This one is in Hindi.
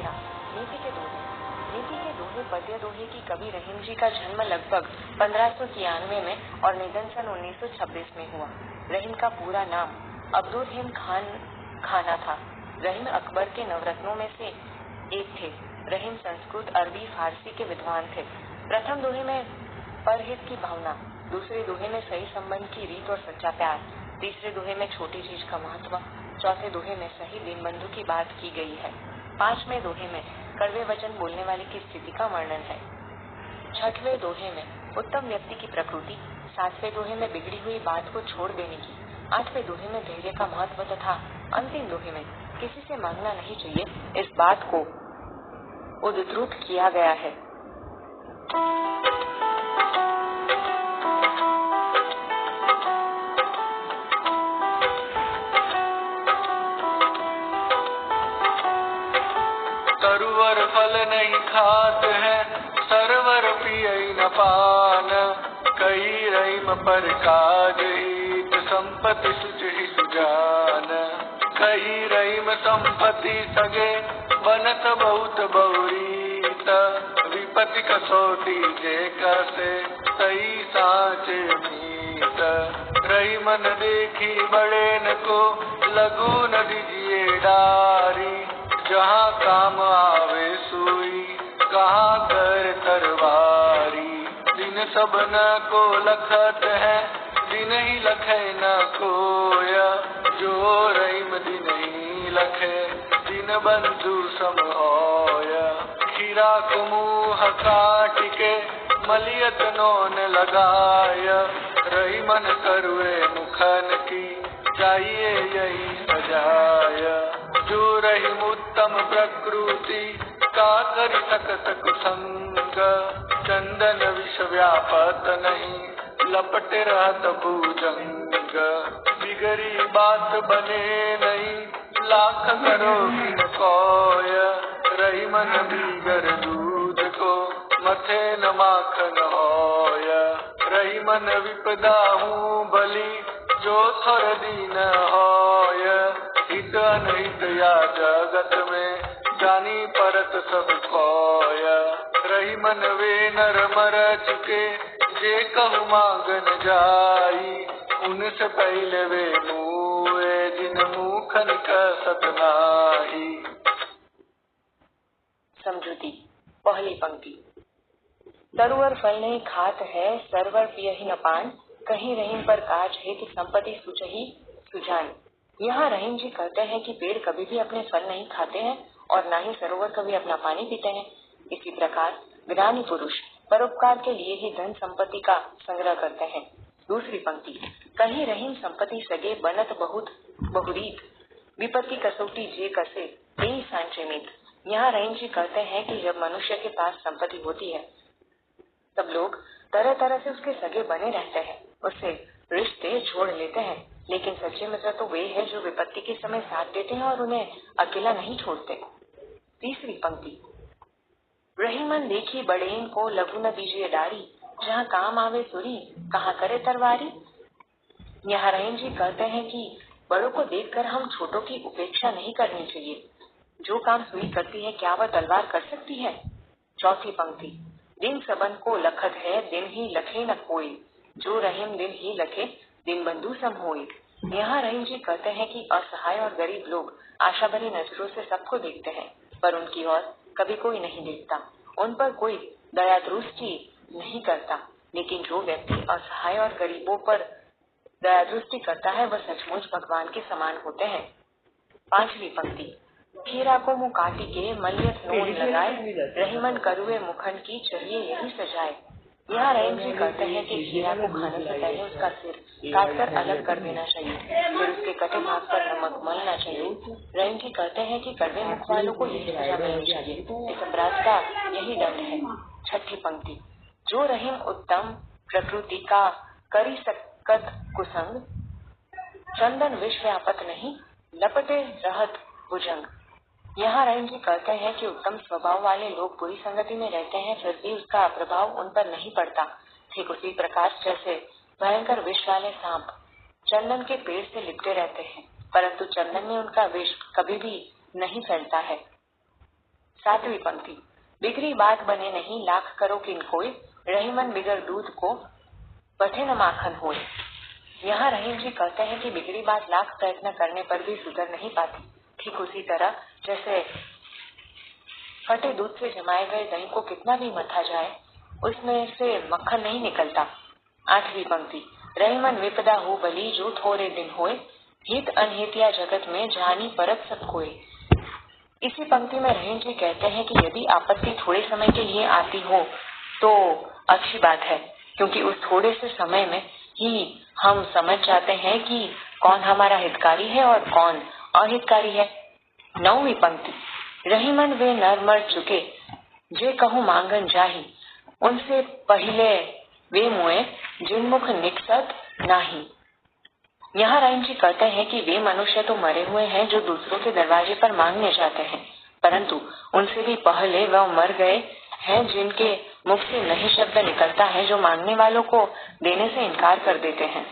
13 नीति के दोहे। नीति के दोहे पद्य दोहे की कवि रहीम जी का जन्म लगभग 1591 में और निधन सन 1926 में हुआ। रहीम का पूरा नाम अब्दुल रहीम खान खाना था। रहीम अकबर के नवरत्नों में से एक थे। रहीम संस्कृत, अरबी, फारसी के विद्वान थे। प्रथम दोहे में परहित की भावना, दूसरे दोहे में सही संबंध की रीत और सच्चा प्यार, तीसरे दोहे में छोटी चीज का महत्व, चौथे दोहे में सही दीनबंधु की बात की गई है। पांचवें दोहे में कड़वे वचन बोलने वाले की स्थिति का वर्णन है। छठवें दोहे में उत्तम व्यक्ति की प्रकृति, सातवें दोहे में बिगड़ी हुई बात को छोड़ देने की, आठवें दोहे में धैर्य का महत्व तथा अंतिम दोहे में किसी से मांगना नहीं चाहिए, इस बात को उद्धृत किया गया है। तरुवर फल नहीं खात है, सरवर पियई न पान, कई रहीम पर काज हित, संपत्ति सुचहि सुजान। कई रहीम संपत्ति सगे, बनत बहुत बहुरीत, विपत्ति कसौटी जे कसे, तई साँचे मीत। रहीमन देखी बड़े न को, लघु न दीजिए डारी, जहाँ काम आवे सुई, कहाँ कर तरवारी। दिन सबन को लखत है, दिन ही लखे न कोया, जो रहीम दिन ही लखे, दिन बंधु सम होया। खीरा को मुँह काट के, मलियत नोन लगाय, रहीमन करुए मुखन की, चाहिए यही सजाय। जो रहीम उत्तम प्रकृति, का करि सकत कुसंग, चंदन विष व्यापत नहीं, लपटे रहत भुजंग। बिगड़ी बात बने नहीं, लाख करो किन कोय, रहीमन बिगर दूध को, मथे न माखन होय। रहीमन विपदा हूँ भली, जो थोर दीन होय, हित अनहित या जगत में, जानी परत सब कोय। रहीमन वे नर मर चुके, जे कहु मांगन जाई, उनसे पहले वे मुए, जिन मुखन कसत नाही। समझुती। पहली पंक्ति। तरुवर फल नहीं खात है, सरवर पियहि न पान, कहीं रहीम पर काज हित, संपत्ति सुचहि सुजान। यहाँ रहीम जी कहते हैं कि पेड़ कभी भी अपने फल नहीं खाते हैं और न ही सरोवर कभी अपना पानी पीते हैं। इसी प्रकार ज्ञानी पुरुष परोपकार के लिए ही धन संपत्ति का संग्रह करते हैं। दूसरी पंक्ति। कहीं रहीम संपत्ति सगे, बनत बहुत बहुरीत, विपत्ति कसौटी जे कसे, तेई सांचे मीत। यहाँ रहीम जी कहते हैं कि जब मनुष्य के पास संपत्ति होती है, तब लोग तरह तरह से उसके सगे बने रहते हैं, उससे रिश्ते जोड़ लेते हैं, लेकिन सच्चे मित्र तो वे हैं जो विपत्ति के समय साथ देते हैं और उन्हें अकेला नहीं छोड़ते। तीसरी पंक्ति। रहीमन देखी बड़ेन को, लघु न दीजिए डारी, जहाँ काम आवे सुरी, कहाँ करे तरवारी। यहाँ रहीम जी कहते हैं कि बड़ों को देखकर हम छोटों की उपेक्षा नहीं करनी चाहिए। जो काम सुई करती है, क्या वह तलवार कर सकती है। चौथी पंक्ति। दिन सबन को लखत है, दिन ही लखे न कोई, जो रहीम दिन ही लखे, दिन बंधु सम होई। यहाँ रहीम जी कहते हैं कि असहाय और गरीब लोग आशा भरी नजरों से सबको देखते हैं, पर उनकी ओर कभी कोई नहीं देखता, उन पर कोई दया दृष्टि नहीं करता। लेकिन जो व्यक्ति असहाय और गरीबों पर दया दृष्टि करता है, वह सचमुच भगवान के समान होते हैं। पांचवी पंक्ति। खीरा को मुँह काटी के, मलियत नोन लगाए, रहीमन करुए मुखन की, चाहिए यही सजाए। यहाँ रहीम जी कहते हैं कि खीरा को खाने से पहले उसका सिर काटकर अलग कर देना चाहिए, फिर उसके कटे भाग पर नमक मलना चाहिए। रहीम जी कहते हैं कि कड़वे मुख वालों को यही सजा मिलनी चाहिए, इस अपराध का यही दंड है। छठी पंक्ति। जो रहीम उत्तम प्रकृति का, करी सकत कुसंग, चंदन विष व्यापत नहीं, लपटे रहत भुजंग। यहाँ रहीम जी कहते हैं कि उत्तम स्वभाव वाले लोग बुरी संगति में रहते हैं, फिर भी उसका प्रभाव उन पर नहीं पड़ता। ठीक उसी प्रकार जैसे भयंकर विष वाले सांप चंदन के पेड़ से लिपटे रहते हैं, परंतु चंदन में उनका विष कभी भी नहीं फैलता है। सातवीं पंक्ति। बिगड़ी बात बने नहीं, लाख करो किन कोई, रहीमन बिगर दूध को बटे न माखन होए। यहाँ रहीम जी कहते हैं कि बिगड़ी बात लाख प्रयत्न करने पर भी सुधर नहीं पाती। ठीक उसी तरह जैसे फटे दूध से जमाए गए दही को कितना भी मथा जाए, उसमें से मक्खन नहीं निकलता। आठवीं पंक्ति। रहीमन विपदा हो भली, जो थोड़े दिन होए, हित अनहितिया जगत में जानी परत सब कोई। इसी पंक्ति में रहीम जी कहते हैं कि यदि आपत्ति थोड़े समय के लिए आती हो तो अच्छी बात है, क्योंकि उस थोड़े से समय में ही हम समझ जाते हैं कि कौन हमारा हितकारी है और कौन अहितकारी है। नौवीं पंक्ति। रहीमन वे नर मर चुके, जे कहूँ मांगन जाही, उनसे पहले वे मुए, जिनमुख निकसत नाही। यहाँ रहीम जी कहते हैं कि वे मनुष्य तो मरे हुए हैं जो दूसरों के दरवाजे पर मांगने जाते हैं, परंतु उनसे भी पहले वह मर गए हैं जिनके मुख से नहीं शब्द निकलता है, जो मांगने वालों को देने से इनकार कर देते हैं।